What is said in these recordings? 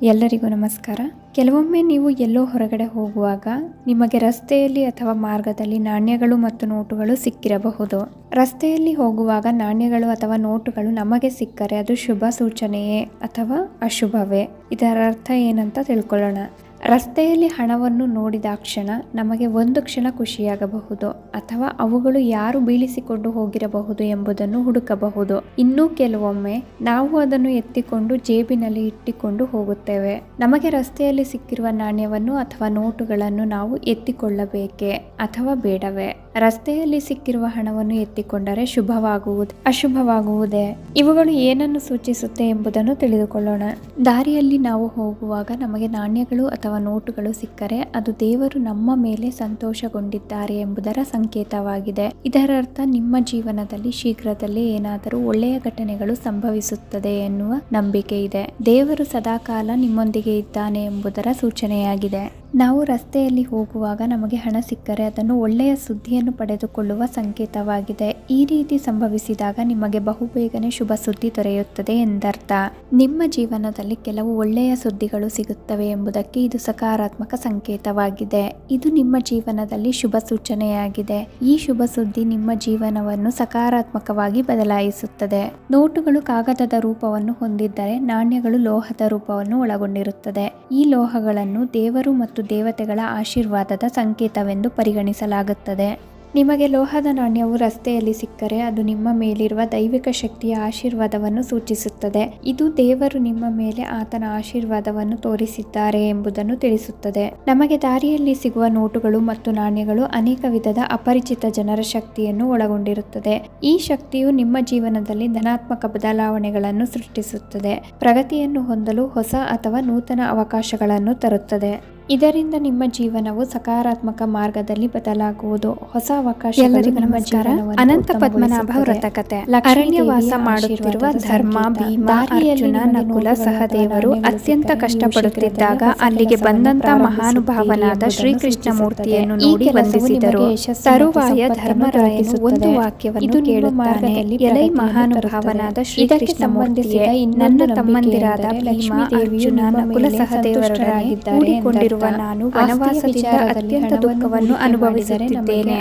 ಎಲ್ಲರಿಗೂ ನಮಸ್ಕಾರ. ಕೆಲವೊಮ್ಮೆ ನೀವು ಎಲ್ಲೋ ಹೊರಗಡೆ ಹೋಗುವಾಗ ನಿಮಗೆ ರಸ್ತೆಯಲ್ಲಿ ಅಥವಾ ಮಾರ್ಗದಲ್ಲಿ ನಾಣ್ಯಗಳು ಮತ್ತು ನೋಟುಗಳು ಸಿಕ್ಕಿರಬಹುದು. ರಸ್ತೆಯಲ್ಲಿ ಹೋಗುವಾಗ ನಾಣ್ಯಗಳು ಅಥವಾ ನೋಟುಗಳು ನಮಗೆ ಸಿಕ್ಕರೆ ಅದು ಶುಭ ಸೂಚನೆಯೇ ಅಥವಾ ಅಶುಭವೇ? ಇದರ ಅರ್ಥ ಏನಂತ ತಿಳ್ಕೊಳ್ಳೋಣ. ರಸ್ತೆಯಲ್ಲಿ ಹಣವನ್ನು ನೋಡಿದಾಕ್ಷಣ ನಮಗೆ ಒಂದು ಕ್ಷಣ ಖುಷಿಯಾಗಬಹುದು ಅಥವಾ ಅವುಗಳು ಯಾರು ಬೀಳಿಸಿಕೊಂಡು ಹೋಗಿರಬಹುದು ಎಂಬುದನ್ನು ಹುಡುಕಬಹುದು. ಇನ್ನೂ ಕೆಲವೊಮ್ಮೆ ನಾವು ಅದನ್ನು ಎತ್ತಿಕೊಂಡು ಜೇಬಿನಲ್ಲಿ ಇಟ್ಟಿಕೊಂಡು ಹೋಗುತ್ತೇವೆ. ನಮಗೆ ರಸ್ತೆಯಲ್ಲಿ ಸಿಕ್ಕಿರುವ ನಾಣ್ಯವನ್ನು ಅಥವಾ ನೋಟುಗಳನ್ನು ನಾವು ಎತ್ತಿಕೊಳ್ಳಬೇಕೇ ಅಥವಾ ಬೇಡವೇ? ರಸ್ತೆಯಲ್ಲಿ ಸಿಕ್ಕಿರುವ ಹಣವನ್ನು ಎತ್ತಿಕೊಂಡರೆ ಶುಭವಾಗುವುದು ಅಶುಭವಾಗುವುದೇ? ಇವುಗಳು ಏನನ್ನು ಸೂಚಿಸುತ್ತೆ ಎಂಬುದನ್ನು ತಿಳಿದುಕೊಳ್ಳೋಣ. ದಾರಿಯಲ್ಲಿ ನಾವು ಹೋಗುವಾಗ ನಮಗೆ ನಾಣ್ಯಗಳು ಅಥವಾ ನೋಟುಗಳು ಸಿಕ್ಕರೆ ಅದು ದೇವರು ನಮ್ಮ ಮೇಲೆ ಸಂತೋಷಗೊಂಡಿದ್ದಾರೆ ಎಂಬುದರ ಸಂಕೇತವಾಗಿದೆ. ಇದರ ಅರ್ಥ ನಿಮ್ಮ ಜೀವನದಲ್ಲಿ ಶೀಘ್ರದಲ್ಲೇ ಏನಾದರೂ ಒಳ್ಳೆಯ ಘಟನೆಗಳು ಸಂಭವಿಸುತ್ತದೆ ಎನ್ನುವ ನಂಬಿಕೆ ಇದೆ. ದೇವರು ಸದಾಕಾಲ ನಿಮ್ಮೊಂದಿಗೆ ಇದ್ದಾನೆ ಎಂಬುದರ ಸೂಚನೆಯಾಗಿದೆ. ನಾವು ರಸ್ತೆಯಲ್ಲಿ ಹೋಗುವಾಗ ನಮಗೆ ಹಣ ಸಿಕ್ಕರೆ ಅದನ್ನು ಒಳ್ಳೆಯ ಸುದ್ದಿಯನ್ನು ಪಡೆದುಕೊಳ್ಳುವ ಸಂಕೇತವಾಗಿದೆ. ಈ ರೀತಿ ಸಂಭವಿಸಿದಾಗ ನಿಮಗೆ ಬಹುಬೇಗನೆ ಶುಭ ಸುದ್ದಿ ದೊರೆಯುತ್ತದೆ ಎಂದರ್ಥ. ನಿಮ್ಮ ಜೀವನದಲ್ಲಿ ಕೆಲವು ಒಳ್ಳೆಯ ಸುದ್ದಿಗಳು ಸಿಗುತ್ತವೆ ಎಂಬುದಕ್ಕೆ ಇದು ಸಕಾರಾತ್ಮಕ ಸಂಕೇತವಾಗಿದೆ. ಇದು ನಿಮ್ಮ ಜೀವನದಲ್ಲಿ ಶುಭ ಸೂಚನೆಯಾಗಿದೆ. ಈ ಶುಭ ಸುದ್ದಿ ನಿಮ್ಮ ಜೀವನವನ್ನು ಸಕಾರಾತ್ಮಕವಾಗಿ ಬದಲಾಯಿಸುತ್ತದೆ. ನೋಟುಗಳು ಕಾಗದದ ರೂಪವನ್ನು ಹೊಂದಿದ್ದರೆ ನಾಣ್ಯಗಳು ಲೋಹದ ರೂಪವನ್ನು ಒಳಗೊಂಡಿರುತ್ತದೆ. ಈ ಲೋಹಗಳನ್ನು ದೇವರು ಮತ್ತು ದೇವತೆಗಳ ಆಶೀರ್ವಾದದ ಸಂಕೇತವೆಂದು ಪರಿಗಣಿಸಲಾಗುತ್ತದೆ. ನಿಮಗೆ ಲೋಹದ ನಾಣ್ಯವು ರಸ್ತೆಯಲ್ಲಿ ಸಿಕ್ಕರೆ ಅದು ನಿಮ್ಮ ಮೇಲಿರುವ ದೈವಿಕ ಶಕ್ತಿಯ ಆಶೀರ್ವಾದವನ್ನು ಸೂಚಿಸುತ್ತದೆ. ಇದು ದೇವರು ನಿಮ್ಮ ಮೇಲೆ ಆತನ ಆಶೀರ್ವಾದವನ್ನು ತೋರಿಸಿದ್ದಾರೆ ಎಂಬುದನ್ನು ತಿಳಿಸುತ್ತದೆ. ನಮಗೆ ದಾರಿಯಲ್ಲಿ ಸಿಗುವ ನೋಟುಗಳು ಮತ್ತು ನಾಣ್ಯಗಳು ಅನೇಕ ವಿಧದ ಅಪರಿಚಿತ ಜನರ ಶಕ್ತಿಯನ್ನು ಒಳಗೊಂಡಿರುತ್ತದೆ. ಈ ಶಕ್ತಿಯು ನಿಮ್ಮ ಜೀವನದಲ್ಲಿ ಧನಾತ್ಮಕ ಬದಲಾವಣೆಗಳನ್ನು ಸೃಷ್ಟಿಸುತ್ತದೆ, ಪ್ರಗತಿಯನ್ನು ಹೊಂದಲು ಹೊಸ ಅಥವಾ ನೂತನ ಅವಕಾಶಗಳನ್ನು ತರುತ್ತದೆ. ಇದರಿಂದ ನಿಮ್ಮ ಜೀವನವು ಸಕಾರಾತ್ಮಕ ಮಾರ್ಗದಲ್ಲಿ ಬದಲಾಗುವುದು. ಹೊಸ ಅವಕಾಶಗಳು ನಿಮ್ಮ ಜೀವನವನ್ನು ಅನಂತ ಪದ್ಮನಾಭ ವ್ರತಕಥೆ. ಅರಣ್ಯವಾಸ ಮಾಡುತ್ತಿರುವ ಧರ್ಮ, ಭೀಮ, ಅರ್ಜುನ, ನಕುಲ, ಸಹದೇವರು ಅತ್ಯಂತ ಕಷ್ಟಪಡುತ್ತಿದ್ದಾಗ ಅಲ್ಲಿಗೆ ಬಂದಂತ ಮಹಾನುಭಾವನಾದ ಶ್ರೀಕೃಷ್ಣ ಮೂರ್ತಿಯನ್ನು ನೋಡಿ ವಂದಿಸಿದರು. ತರುವಾಯ ಧರ್ಮರಾಯನು ಒಂದು ವಾಕ್ಯವನ್ನು ಕೇಳುತ್ತಾನೆ. ಎಲೈ ಮಹಾನುಭಾವನಾದ ಶ್ರೀಕೃಷ್ಣ ಮೂರ್ತಿಯೇ, ನನ್ನ ತಮ್ಮಂದಿರಾದ ಭೀಮ, ಅರ್ಜುನ, ನಕುಲ, ಸಹದೇವರೊಡನೆ ನಾನು ವನವಾಸದಿಂದ ಅತ್ಯಂತ ದುಃಖವನ್ನು ಅನುಭವಿಸುತ್ತಿದ್ದೇನೆ.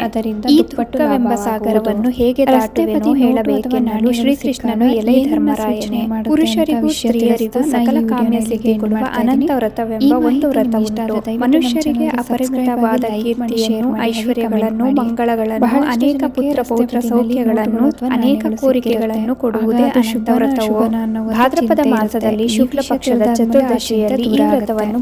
ಈ ದುಃಖವೆಂಬ ಸಾಗರವನ್ನು ಹೇಗೆ ದಾಟುವೆನೋ ಹೇಳಬೇಕೆನ್ನಲು ಶ್ರೀಕೃಷ್ಣನು, ಎಲೈ ಧರ್ಮರಾಯನೇ, ಪುರುಷರಿಗೂ ಸ್ತ್ರೀಯರಿಗೂ ಸಕಲ ಕಾಮ್ಯ ಸಿದ್ಧಿಗೊಳ್ಳುವ ಅನಂತ ವ್ರತವೆಂಬ ಒಂದು ವ್ರತ ಉಂಟು. ಮನುಷ್ಯರಿಗೆ ಅಪರಿಮಿತವಾದ ಕೀರ್ತಿಯನ್ನು, ಐಶ್ವರ್ಯಗಳನ್ನು, ಮಂಗಳಗಳನ್ನು, ಅನೇಕ ಪುತ್ರ ಪೌತ್ರ ಸೌಖ್ಯಗಳನ್ನು, ಅನೇಕ ಕೋರಿಕೆಗಳನ್ನು ಕೊಡುವುದೇ ಅನಂತ ವ್ರತವು. ಭಾದ್ರಪದ ಮಾಸದಲ್ಲಿ ಶುಕ್ಲ ಪಕ್ಷದ ಚತುರ್ದಶಿಯಲ್ಲಿ ಈ ವ್ರತವನ್ನು